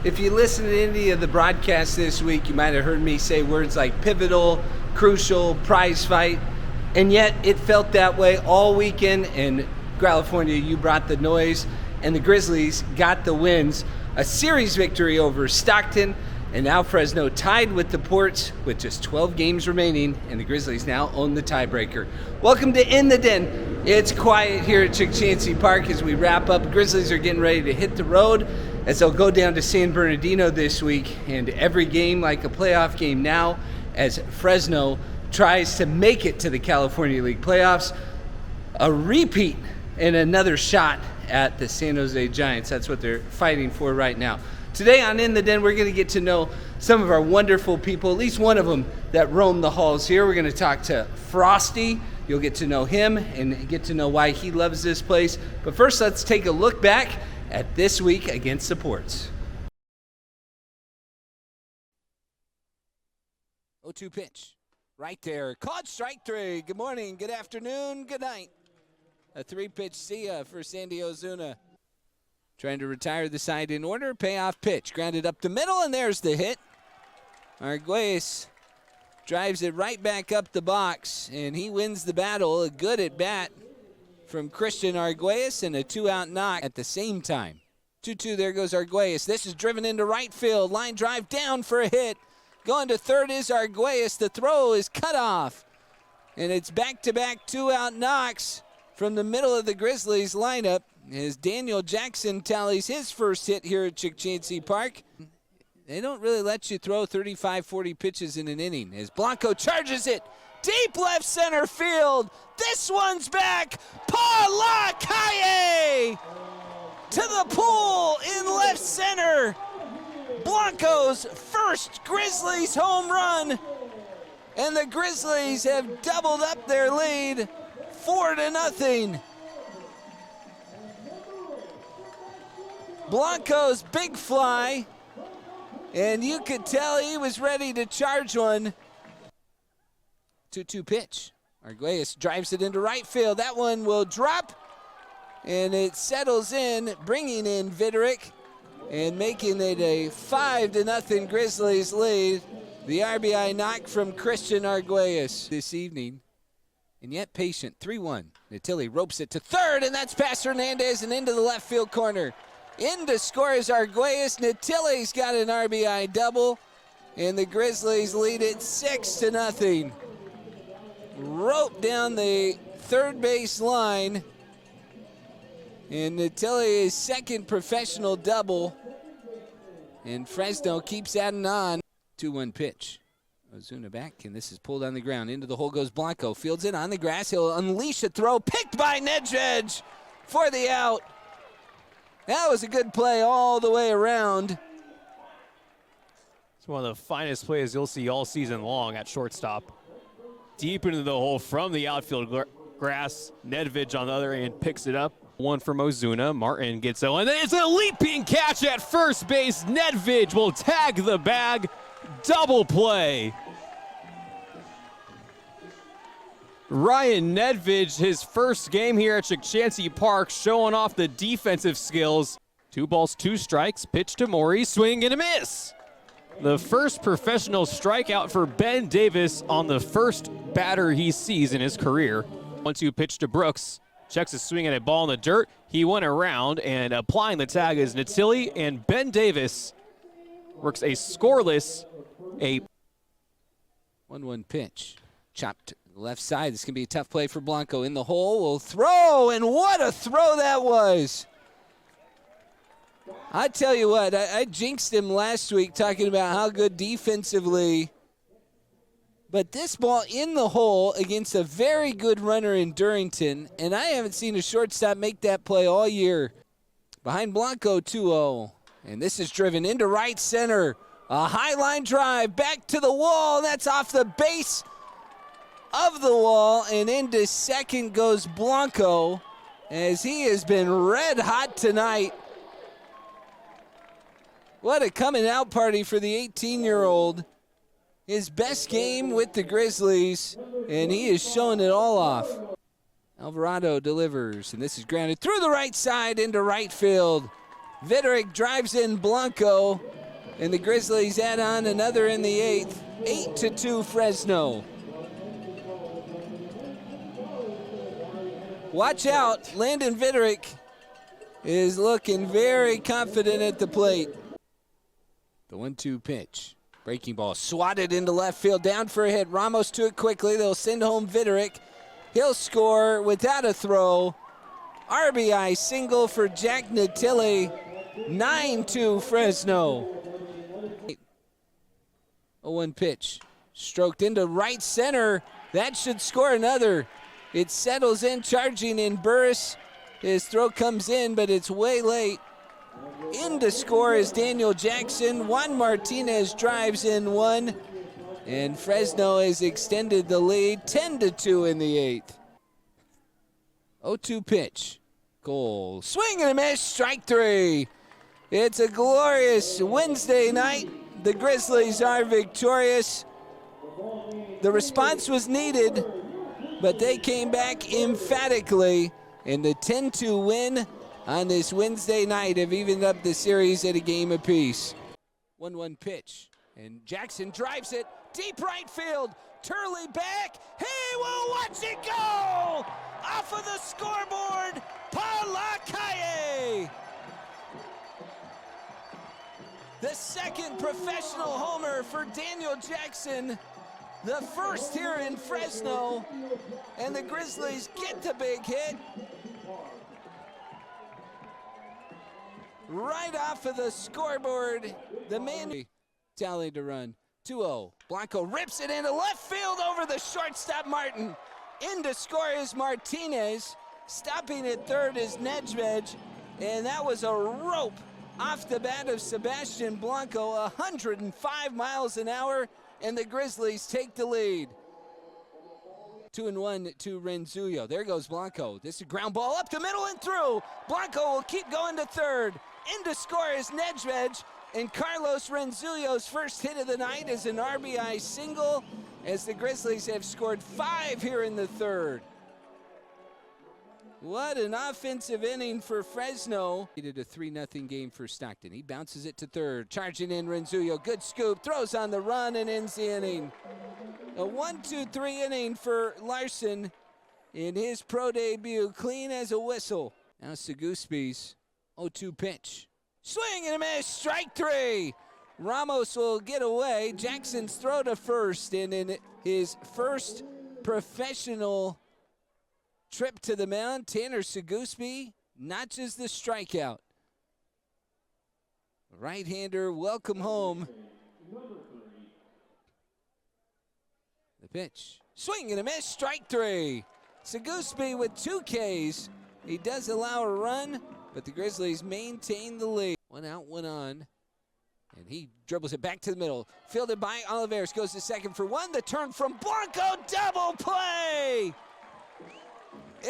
If you listen to any of the broadcasts this week, you might have heard me say words like pivotal, crucial, prize fight, and yet it felt that way all weekend. In California, you brought the noise, and the Grizzlies got the wins. A series victory over Stockton, and now Fresno tied with the Ports with just 12 games remaining, and the Grizzlies now own the tiebreaker. Welcome to In the Den. It's quiet here at Chukchansi Park as we wrap up. Grizzlies are getting ready to hit the road as they'll go down to San Bernardino this week, and every game like a playoff game now as Fresno tries to make it to the California League playoffs. A repeat and another shot at the San Jose Giants. That's what they're fighting for right now. Today on In the Den, we're going to get to know some of our wonderful people, at least one of them that roam the halls here. We're going to talk to Frosty. You'll get to know him and get to know why he loves this place. But first, let's take a look back at this week against the Ports. 0-2 pitch. Right there. Caught strike three. Good morning, good afternoon, good night. A 3-pitch see-ya for Sandy Ozuna. Trying to retire the side in order. Payoff pitch. Grounded up the middle, and there's the hit. Arguelles drives it right back up the box, and he wins the battle. A good at-bat from Christian Arguelles, and a 2-out knock at the same time. 2-2, there goes Arguelles. This is driven into right field. Line drive down for a hit. Going to third is Arguelles. The throw is cut off, and it's back-to-back 2-out knocks from the middle of the Grizzlies lineup as Daniel Jackson tallies his first hit here at Chukchansi Park. They don't really let you throw 35, 40 pitches in an inning as Blanco charges it deep left center field. This one's back. Palakaye to the pool in left center. Blanco's first Grizzlies home run, and the Grizzlies have doubled up their lead 4-0. Blanco's big fly, and you could tell he was ready to charge one. 2-2 pitch. Arguelles drives it into right field. That one will drop, and it settles in, bringing in Viderick and making it a 5-0 Grizzlies lead. The RBI knock from Christian Arguelles this evening. And yet patient, 3-1. Natilli ropes it to third, and that's past Hernandez and into the left field corner. In to score is Arguelles. Natilli's got an RBI double, and the Grizzlies lead it 6-0. Rope down the third base line, and Natilli's second professional double, and Fresno keeps adding on. 2-1 pitch. Ozuna back, and this is pulled on the ground. Into the hole goes Blanco. Fields it on the grass. He'll unleash a throw. Picked by Nedved for the out. That was a good play all the way around. It's one of the finest plays you'll see all season long at shortstop. Deep into the hole from the outfield grass. Nedved on the other end picks it up. One from Ozuna. Martin gets it, and then it's a leaping catch at first base. Nedved will tag the bag. Double play. Ryan Nedved, his first game here at Chukchansi Park, showing off the defensive skills. 2 balls, 2 strikes. Pitch to Maury, swing and a miss. The first professional strikeout for Ben Davis on the first batter he sees in his career. 1-2 pitch to Brooks. Checks his swing at a ball in the dirt. He went around, and applying the tag is Natilli, and Ben Davis works a scoreless, 1-1 pitch. Chopped left side. This is going to be a tough play for Blanco. In the hole, will throw, and what a throw that was. I tell you what, I jinxed him last week talking about how good defensively, but this ball in the hole against a very good runner in Durrington, and I haven't seen a shortstop make that play all year. Behind Blanco, 2-0, and this is driven into right center. A high line drive back to the wall. That's off the base of the wall, and into second goes Blanco as he has been red hot tonight. What a coming out party for the 18-year-old. His best game with the Grizzlies, and he is showing it all off. Alvarado delivers, and this is grounded through the right side into right field. Viderick drives in Blanco, and the Grizzlies add on another in the 8th. 8-2 Fresno. Watch out, Landon Viderick is looking very confident at the plate. The 1-2 pitch. Breaking ball swatted into left field, down for a hit. Ramos to it quickly. They'll send home Viderick. He'll score without a throw. RBI single for Jack Natilli. 9-2 Fresno. 0-1 pitch. Stroked into right center. That should score another. It settles in, charging in Burris. His throw comes in, but it's way late. In to score is Daniel Jackson. Juan Martinez drives in one. And Fresno has extended the lead 10-2 in the 8th. 0-2 pitch. Goal. Swing and a miss. Strike 3. It's a glorious Wednesday night. The Grizzlies are victorious. The response was needed, but they came back emphatically. And the 10-2 win on this Wednesday night have evened up the series at a game apiece. 1-1 pitch. And Jackson drives it deep right field. Turley back. He will watch it go! Off of the scoreboard, Palakaye. The second professional homer for Daniel Jackson. The first here in Fresno. And the Grizzlies get the big hit. Right off of the scoreboard. The man tallied to run. 2-0. Blanco rips it into left field over the shortstop Martin. In to score is Martinez. Stopping at third is Nedved. And that was a rope off the bat of Sebastian Blanco. 105 miles an hour. And the Grizzlies take the lead. 2-1 to Renzuyo. There goes Blanco. This is a ground ball up the middle and through. Blanco will keep going to third. In to score is Nedved. And Carlos Renzuyo's first hit of the night is an RBI single, as the Grizzlies have scored 5 here in the third. What an offensive inning for Fresno. He did a 3-0 game for Stockton. He bounces it to third. Charging in Renzuyo. Good scoop. Throws on the run and ends the inning. A 1-2-3 inning for Larson in his pro debut. Clean as a whistle. Now Seguspi's 0-2 pitch. Swing and a miss. Strike 3. Ramos will get away. Jackson's throw to first. And in his first professional trip to the mound, Tanner Seguspi notches the strikeout. Right-hander, welcome home. The pitch. Swing and a miss. Strike 3. Seguspi with 2 Ks. He does allow a run, but the Grizzlies maintain the lead. 1 out, 1 on. And he dribbles it back to the middle. Fielded by Olivares. Goes to second for 1. The turn from Blanco. Double play!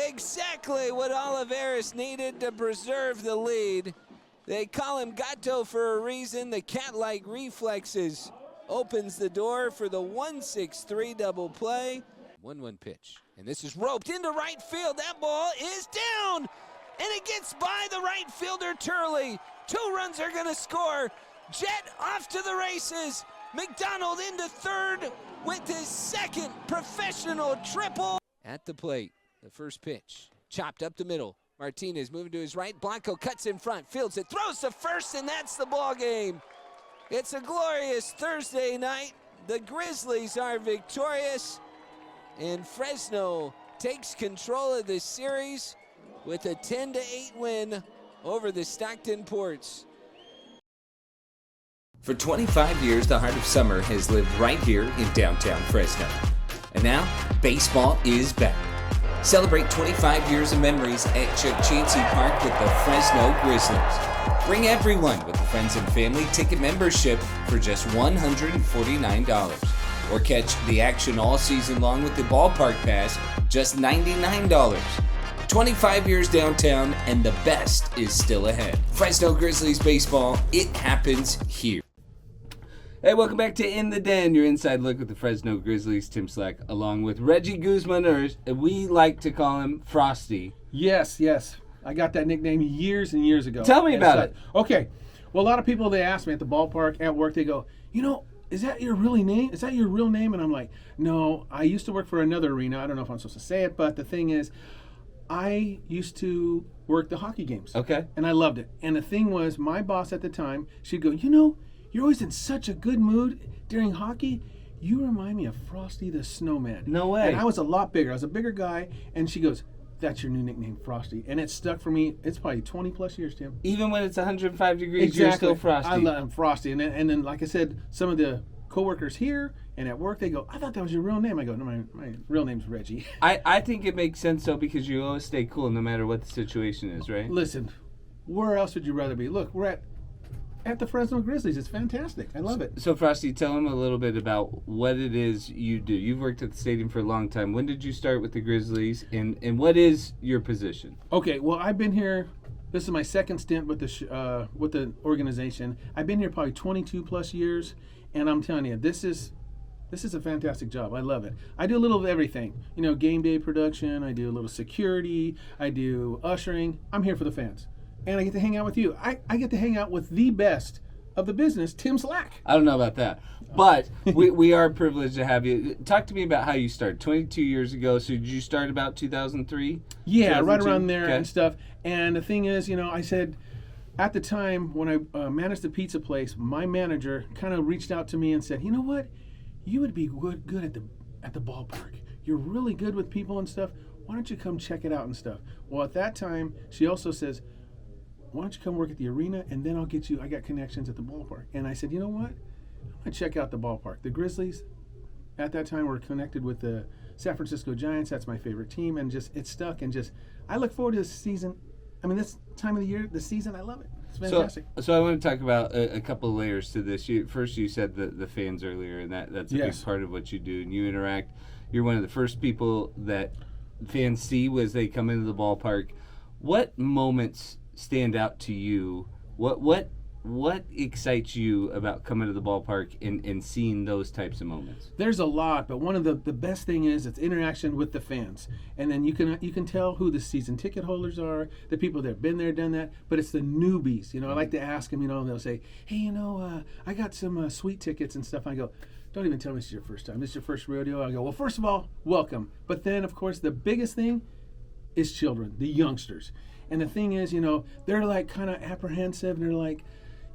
Exactly what Olivares needed to preserve the lead. They call him Gato for a reason. The cat-like reflexes opens the door for the 1-6-3 double play. 1-1 pitch. And this is roped into right field. That ball is down! And it gets by the right fielder, Turley. 2 runs are going to score. Jet off to the races. McDonald into third with his second professional triple. At the plate, the first pitch. Chopped up the middle. Martinez moving to his right. Blanco cuts in front, fields it, throws to first, and that's the ball game. It's a glorious Thursday night. The Grizzlies are victorious, and Fresno takes control of this series with a 10-8 win over the Stockton Ports. For 25 years, the heart of summer has lived right here in downtown Fresno. And now, baseball is back. Celebrate 25 years of memories at Chukchansi Park with the Fresno Grizzlies. Bring everyone with a friends and family ticket membership for just $149. Or catch the action all season long with the ballpark pass, just $99. 25 years downtown, and the best is still ahead. Fresno Grizzlies baseball, it happens here. Hey, welcome back to In the Den, your inside look with the Fresno Grizzlies. Tim Slack, along with Reggie Guzman, or we like to call him Frosty. Yes. I got that nickname years and years ago. Tell me about it. Okay. Well, a lot of people, they ask me at the ballpark, at work, they go, is that your really name? Is that your real name? And I'm like, no, I used to work for another arena. I don't know if I'm supposed to say it, but the thing is, I used to work the hockey games. Okay. And I loved it. And the thing was, my boss at the time, she'd go, you're always in such a good mood during hockey. You remind me of Frosty the Snowman. No way. And I was a lot bigger. I was a bigger guy. And she goes, that's your new nickname, Frosty. And it stuck for me. It's probably 20 plus years, Tim. Even when it's 105 degrees, Exactly. you're still Frosty. I'm Frosty. And then, like I said, some of the coworkers here and at work, they go, I thought that was your real name. I go, no, my real name's Reggie. I think it makes sense, though, because you always stay cool no matter what the situation is, right? Listen, where else would you rather be? Look, we're at the Fresno Grizzlies. It's fantastic. I love it. So, Frosty, tell them a little bit about what it is you do. You've worked at the stadium for a long time. When did you start with the Grizzlies, and what is your position? Okay, well, I've been here. This is my second stint with the organization. I've been here probably 22 plus years, and I'm telling you, this is a fantastic job. I love it. I do a little of everything. Game day production. I do a little security. I do ushering. I'm here for the fans. And I get to hang out with you. I get to hang out with the best of the business, Tim Slack. I don't know about that, but we are privileged to have you. Talk to me about how you started 22 years ago. So did you start about 2003? Yeah, right around there Okay. and stuff. And the thing is, I said, at the time when I managed the pizza place, my manager kind of reached out to me and said, you know what? You would be good at the ballpark. You're really good with people and stuff. Why don't you come check it out and stuff? Well, at that time, she also says, why don't you come work at the arena, and then I got connections at the ballpark. And I said, you know what? I'm going to check out the ballpark. The Grizzlies, at that time, were connected with the San Francisco Giants. That's my favorite team, and it stuck. And I look forward to this season. I mean, this time of the year, the season, I love it. It's fantastic. So I want to talk about a couple of layers to this. First, you said the fans earlier, and that's a big part of what you do. And you interact. You're one of the first people that fans see as they come into the ballpark. What moments stand out to you? What excites you about coming to the ballpark and seeing those types of moments? There's a lot, but one of the best thing is it's interaction with the fans, and then you can tell who the season ticket holders are, the people that have been there, done that. But it's the newbies. I like to ask them. They'll say, "Hey, I got some sweet tickets and stuff." I go, "Don't even tell me this is your first time. This is your first rodeo." I go, "Well, first of all, welcome." But then, of course, the biggest thing is children, the youngsters. And the thing is, they're like kind of apprehensive, and they're like,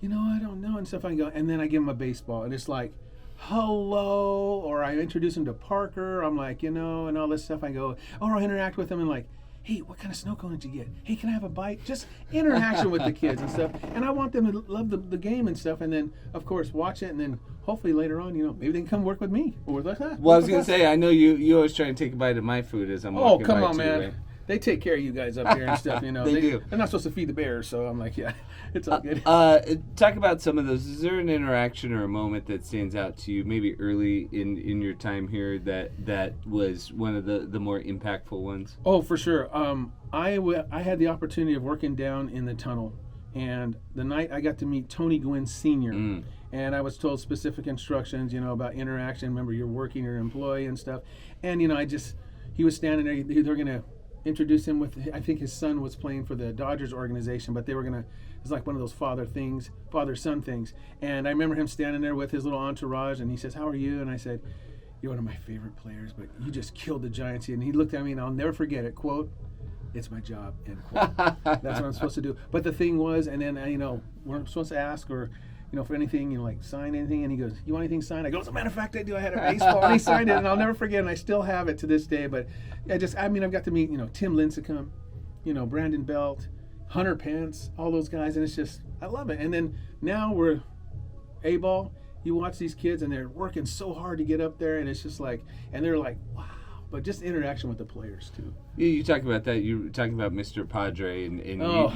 I don't know and stuff. I go, and then I give them a baseball, and it's like, hello, or I introduce them to Parker. I'm like, and all this stuff. I go, or I interact with them and like, hey, what kind of snow cone did you get? Hey, can I have a bite? Just interaction with the kids and stuff. And I want them to love the game and stuff, and then, of course, watch it, and then hopefully later on, maybe they can come work with me or with us. Well, I was going to say, I know you always try and take a bite of my food as I'm walking by. Oh, come on, too, man. right? They take care of you guys up here and stuff, They do. They're not supposed to feed the bears, so I'm like, yeah, it's all good. Talk about some of those. Is there an interaction or a moment that stands out to you, maybe early in your time here, that was one of the more impactful ones? Oh, for sure. I had the opportunity of working down in the tunnel, and the night I got to meet Tony Gwynn Sr., and I was told specific instructions, about interaction. Remember, you're working, you're an employee and stuff. And, he was standing there. They're going to introduce him with, I think his son was playing for the Dodgers organization, but they were it's like one of those father-son things. And I remember him standing there with his little entourage, and he says, "How are you?" And I said, "You're one of my favorite players, but you just killed the Giants." And he looked at me, and I'll never forget it, quote, "It's my job," end quote. That's what I'm supposed to do. But the thing was, and then, we're supposed to ask or, for anything, like sign anything. And he goes, "You want anything signed?" I go, "As a matter of fact, I do. I had a baseball." And he signed it, and I'll never forget, and I still have it to this day. But I've got to meet, Tim Lincecum, Brandon Belt, Hunter Pence, all those guys. And it's just, I love it. And then now we're A-ball. You watch these kids, and they're working so hard to get up there. And it's just like, and they're like, wow. But just interaction with the players, too. You talk about that. You were talking about Mr. Padre, and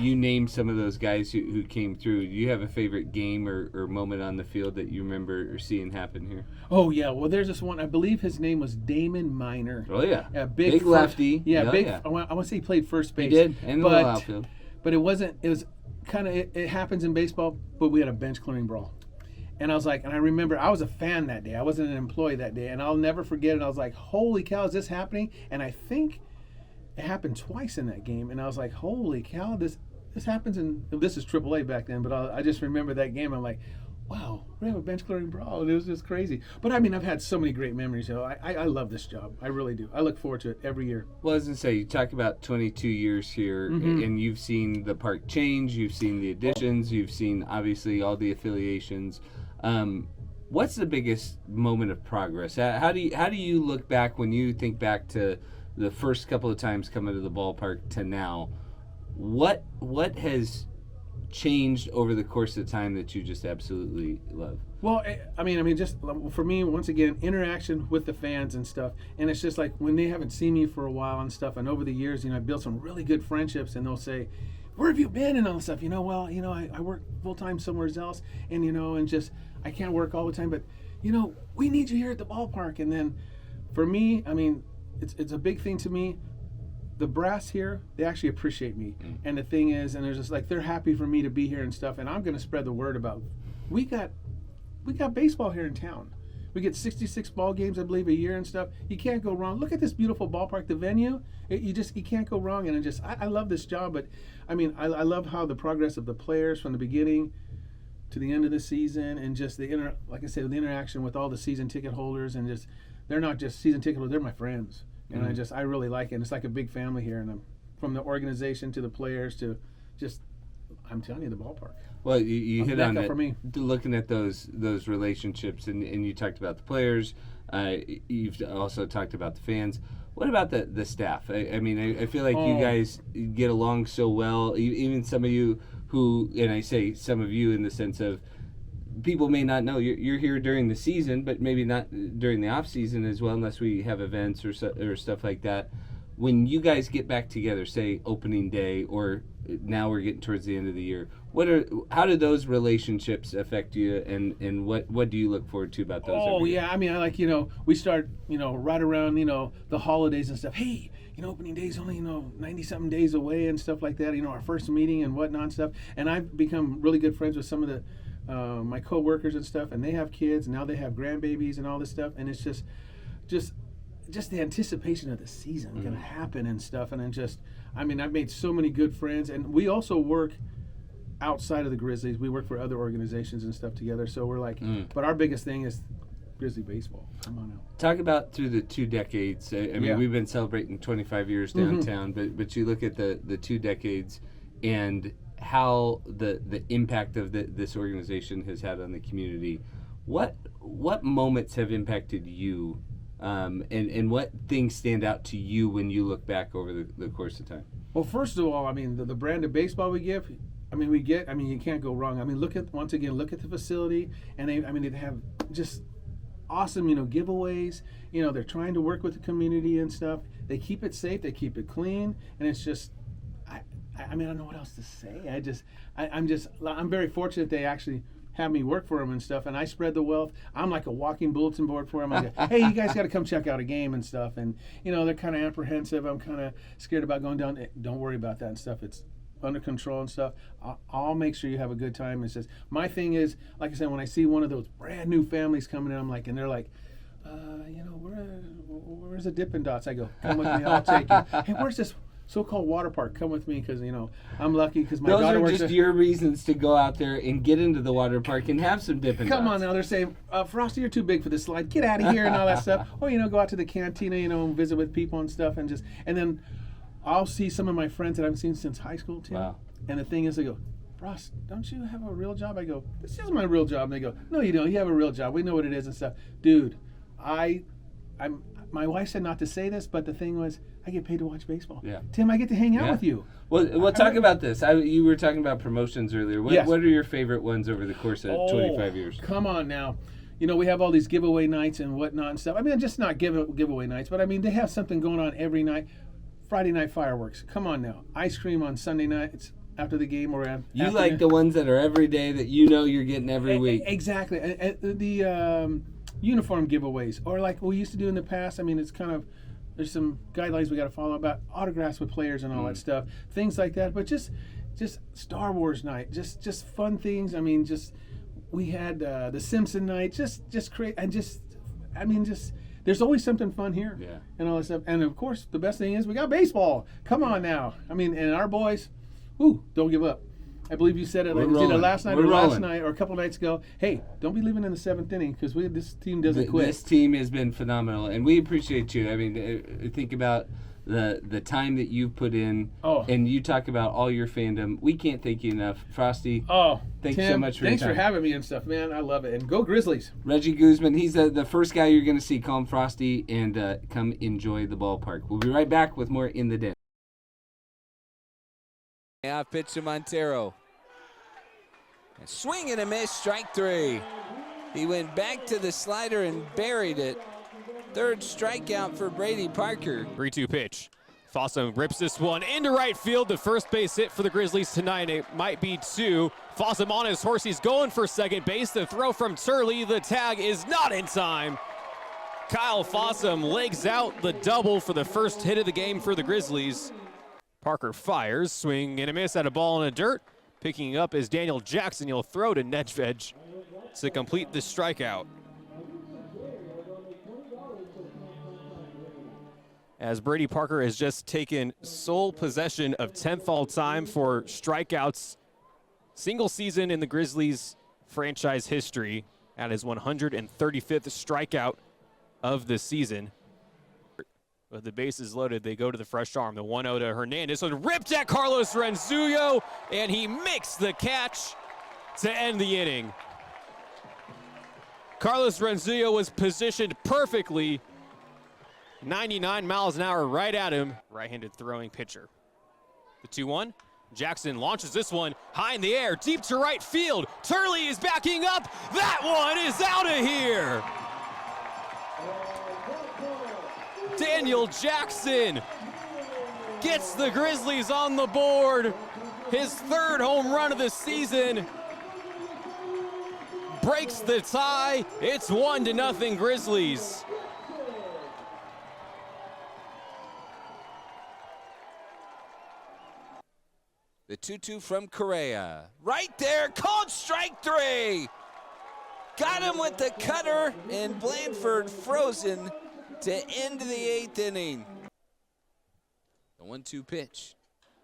you named some of those guys who came through. Do you have a favorite game or moment on the field that you remember seeing happen here? Oh, yeah. Well, there's this one. I believe his name was Damon Minor. Oh, yeah. Big lefty. Yeah, big. Yeah. I want to say he played first base. He did, in the little outfield. But it wasn't. It was kind of, it happens in baseball, but we had a bench clearing brawl. And I was like, and I remember I was a fan that day. I wasn't an employee that day. And I'll never forget it. I was like, holy cow, is this happening? And I think it happened twice in that game, and I was like, holy cow, this happens this is AAA back then, but I just remember that game. I'm like, wow, we have a bench clearing brawl, and it was just crazy. But I mean, I've had so many great memories. I love this job. I really do. I look forward to it every year. Well, as I say, you talk about 22 years here, and you've seen the park change, you've seen the additions, you've seen obviously all the affiliations. What's the biggest moment of progress? How do you look back when you think back to the first couple of times coming to the ballpark to now? What has changed over the course of time that you just absolutely love? Well, I mean, just for me, once again, interaction with the fans and stuff. And it's just like when they haven't seen me for a while and stuff. And over the years, I've built some really good friendships, and they'll say, where have you been and all this stuff? I work full time somewhere else, and and just I can't work all the time, but we need you here at the ballpark. And then for me, I mean, it's a big thing to me. The brass here, they actually appreciate me. And the thing is, and there's just like, they're happy for me to be here and stuff, and I'm going to spread the word about, we got baseball here in town. We get 66 ball games, I believe, a year and stuff. You can't go wrong. Look at this beautiful ballpark, the venue. You can't go wrong. And I love this job, but I mean, I love how the progress of the players from the beginning to the end of the season, and just like I said, the interaction with all the season ticket holders, and just, they're not just season ticket holders, they're my friends. And I really like it. And it's like a big family here, and from the organization to the players to just, I'm telling you, the ballpark. Well, you hit on it. For me. Looking at those relationships, and you talked about the players. You've also talked about the fans. What about the staff? I mean, I feel like you guys get along so well. Even some of you who, and I say some of you in the sense of, people may not know you're here during the season, but maybe not during the off season as well, unless we have events or stuff like that. When you guys get back together, say opening day, or now we're getting towards the end of the year, how do those relationships affect you, and what do you look forward to about those? Oh yeah, I mean, I like we start right around the holidays and stuff. Hey, opening day's only 90-something days away and stuff like that. Our first meeting and whatnot and stuff. And I've become really good friends with some of the my co-workers and stuff, and they have kids, and now they have grandbabies and all this stuff, and it's just the anticipation of the season going to happen and stuff. And then I've made so many good friends, and we also work outside of the Grizzlies. We work for other organizations and stuff together, so we're like, but our biggest thing is Grizzly baseball. Come on out. Talk about through the 2 decades. I mean, we've been celebrating 25 years downtown, but you look at the 2 decades and how the impact of this organization has had on the community. What moments have impacted you, and what things stand out to you when you look back over the course of time? Well, first of all, I mean, the brand of baseball we give, you can't go wrong. I mean, look at the facility, and they have just awesome, giveaways. They're trying to work with the community and stuff. They keep it safe, they keep it clean, and it's just, I don't know what else to say. I'm very fortunate they actually have me work for them and stuff, and I spread the wealth. I'm like a walking bulletin board for them. I go, hey, you guys got to come check out a game and stuff, and they're kind of apprehensive. I'm kind of scared about going down. Don't worry about that and stuff. It's under control and stuff. I'll make sure you have a good time. It's just, my thing is, like I said, when I see one of those brand new families coming in, I'm like, and they're like, where's the Dippin' Dots? I go, come with me, I'll take you. Hey, where's this so-called water park? Come with me, because I'm lucky because my daughter works. Those are just your reasons to go out there and get into the water park and have some Dippin' Dots. Come on now, they're saying, Frosty, you're too big for this slide. Get out of here and all that stuff. Or go out to the cantina, and visit with people and stuff, and then I'll see some of my friends that I haven't seen since high school, Tim. Wow. And the thing is, they go, Ross, don't you have a real job? I go, this is my real job. And they go, no, you don't. You have a real job. We know what it is and stuff. Dude, my wife said not to say this, but the thing was, I get paid to watch baseball. Yeah. Tim, I get to hang out with you. Well, we'll talk about this. You were talking about promotions earlier. What are your favorite ones over the course of 25 years? Come on now. We have all these giveaway nights and whatnot and stuff. Just not giveaway nights, but they have something going on every night. Friday night fireworks. Come on now. Ice cream on Sunday nights after the game or you like the ones that are every day that you're getting every week. Exactly. The uniform giveaways, or like we used to do in the past. It's kind of, there's some guidelines we got to follow about autographs with players and all that stuff, things like that. But just Star Wars night, just fun things. We had the Simpson night, just create, and just there's always something fun here. Yeah. And all that stuff. And of course, the best thing is we got baseball. Come on now. I mean, and our boys, don't give up. I believe you said it. Like, either last night or a couple nights ago. Hey, don't be leaving in the 7th inning because this team doesn't quit. This team has been phenomenal, and we appreciate you. I mean, think about the time that you've put in, and you talk about all your fandom. We can't thank you enough. Frosty, thanks so much for your time. Thanks for having me and stuff, man. I love it. And go Grizzlies. Reggie Guzman, he's the first guy you're going to see. Call him Frosty, and come enjoy the ballpark. We'll be right back with more In the Den. Off pitch to Montero. A swing and a miss, strike 3. He went back to the slider and buried it. 3rd strikeout for Brady Parker. 3-2 pitch. Fossum rips this one into right field. The first base hit for the Grizzlies tonight. It might be 2. Fossum on his horse. He's going for second base. The throw from Turley. The tag is not in time. Kyle Fossum legs out the double for the first hit of the game for the Grizzlies. Parker fires, swing and a miss at a ball in the dirt. Picking up is Daniel Jackson. He'll throw to Nedved to complete the strikeout. As Brady Parker has just taken sole possession of 10th all-time for strikeouts, single season in the Grizzlies franchise history, at his 135th strikeout of the season. With the bases loaded, they go to the fresh arm. The 1-0 to Hernandez. So ripped at Carlos Renzullo, and he makes the catch to end the inning. Carlos Renzullo was positioned perfectly. 99 miles an hour right at him. Right-handed throwing pitcher. The 2-1. Jackson launches this one high in the air, deep to right field. Turley is backing up. That one is out of here. Daniel Jackson gets the Grizzlies on the board. His 3rd home run of the season. Breaks the tie. It's 1-0 Grizzlies. The 2-2 from Correa. Right there, called strike 3. Got him with the cutter, and Blanford frozen to end the 8th inning. The 1-2 pitch.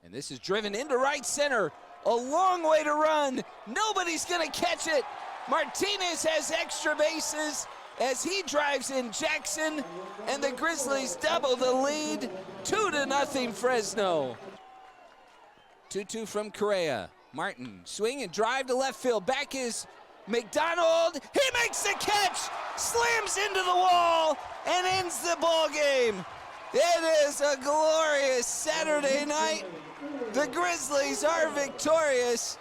And this is driven into right center. A long way to run. Nobody's going to catch it. Martinez has extra bases as he drives in Jackson, and the Grizzlies double the lead. 2-0 Fresno. 2-2 from Correa. Martin, swing and drive to left field. Back is McDonald. He makes the catch, slams into the wall, and ends the ball game. It is a glorious Saturday night. The Grizzlies are victorious,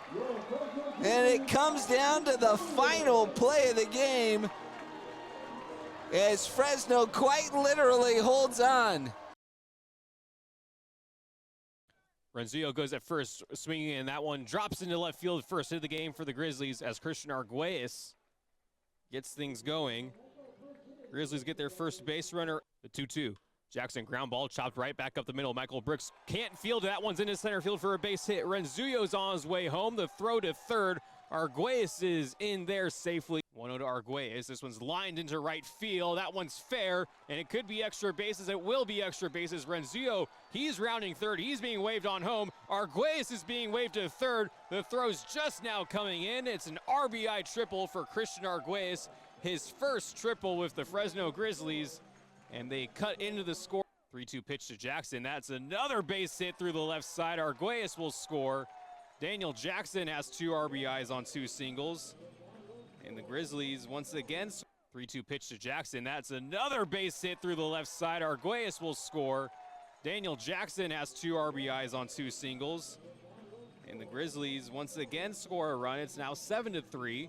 and it comes down to the final play of the game as Fresno quite literally holds on. Renzullo goes at first, swinging, and that one drops into left field. First hit of the game for the Grizzlies as Christian Arguelles gets things going. Grizzlies get their first base runner. The 2-2. Jackson ground ball chopped right back up the middle. Michael Brooks can't field. That one's into center field for a base hit. Renzullo's on his way home. The throw to third. Arguelles is in there safely. 1-0 to Arguelles. This one's lined into right field. That one's fair, and it could be extra bases. It will be extra bases. Renzullo, he's rounding third. He's being waved on home. Arguelles is being waved to third. The throw's just now coming in. It's an RBI triple for Christian Arguelles. His first triple with the Fresno Grizzlies, and they cut into the score. 3-2 pitch to Jackson. That's another base hit through the left side. Arguelles will score. Daniel Jackson has 2 RBIs on 2 singles. And the Grizzlies once again. 3-2 pitch to Jackson. That's another base hit through the left side. Arguelles will score. Daniel Jackson has 2 RBIs on 2 singles. And the Grizzlies once again score a run. It's now 7-3.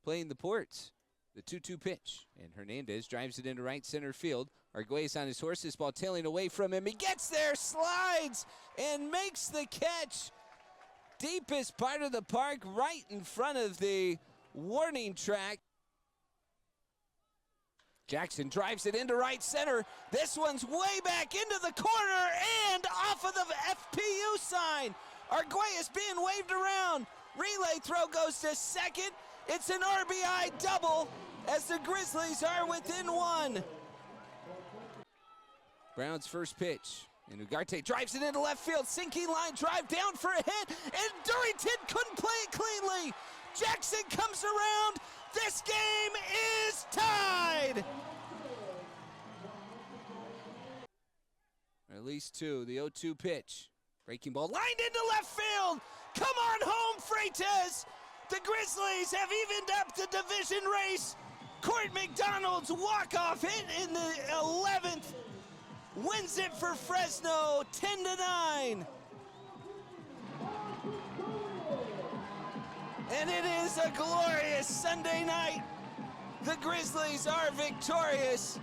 Playing the Ports. The 2-2 pitch. And Hernandez drives it into right center field. Arguelles on his horse. This ball tailing away from him. He gets there, slides, and makes the catch. Deepest part of the park, right in front of the warning track. Jackson drives it into right center. This one's way back into the corner and off of the FPU sign. Arguelles being waved around. Relay throw goes to second. It's an RBI double as the Grizzlies are within one. Brown's first pitch. And Ugarte drives it into left field. Sinking line drive down for a hit. And Durrington couldn't play it cleanly. Jackson comes around. This game is tied. Or at least two. The 0-2 pitch. Breaking ball lined into left field. Come on home, Freitas. The Grizzlies have evened up the division race. Court McDonald's walk-off hit in the 11th. Wins it for Fresno, 10-9. And it is a glorious Sunday night. The Grizzlies are victorious.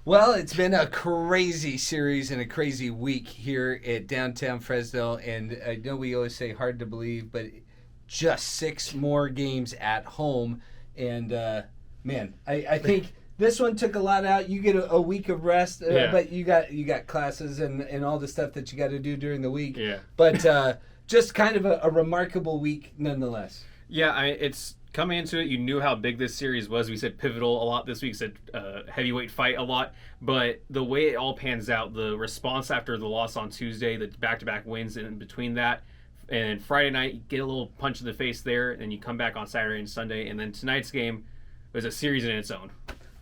Well, it's been a crazy series and a crazy week here at downtown Fresno. And I know we always say hard to believe, but just 6 more games at home. And, man, I think this one took a lot out. You get a week of rest, but you got classes and all the stuff that you got to do during the week. Yeah. But just kind of a remarkable week nonetheless. Yeah, it's coming into it. You knew how big this series was. We said pivotal a lot this week. Said heavyweight fight a lot. But the way it all pans out, the response after the loss on Tuesday, the back-to-back wins in between that, and Friday night, you get a little punch in the face there, and you come back on Saturday and Sunday, and then tonight's game was a series in its own.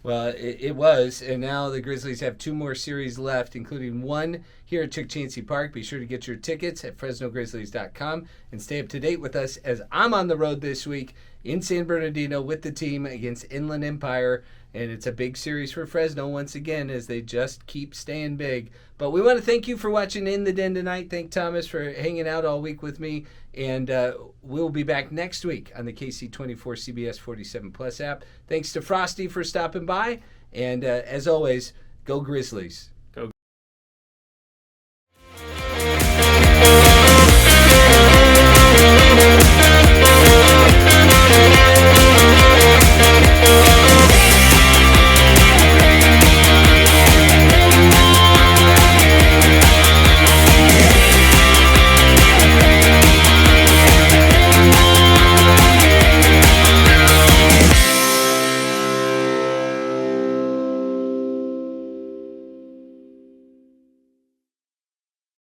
Well, it was, and now the Grizzlies have 2 more series left, including one here at Chukchansi Park. Be sure to get your tickets at FresnoGrizzlies.com and stay up to date with us as I'm on the road this week in San Bernardino with the team against Inland Empire, and it's a big series for Fresno once again as they just keep staying big. But we want to thank you for watching In the Den tonight. Thank Thomas for hanging out all week with me, and we'll be back next week on the KC24 CBS47 Plus app. Thanks to Frosty for stopping by, and as always, go Grizzlies.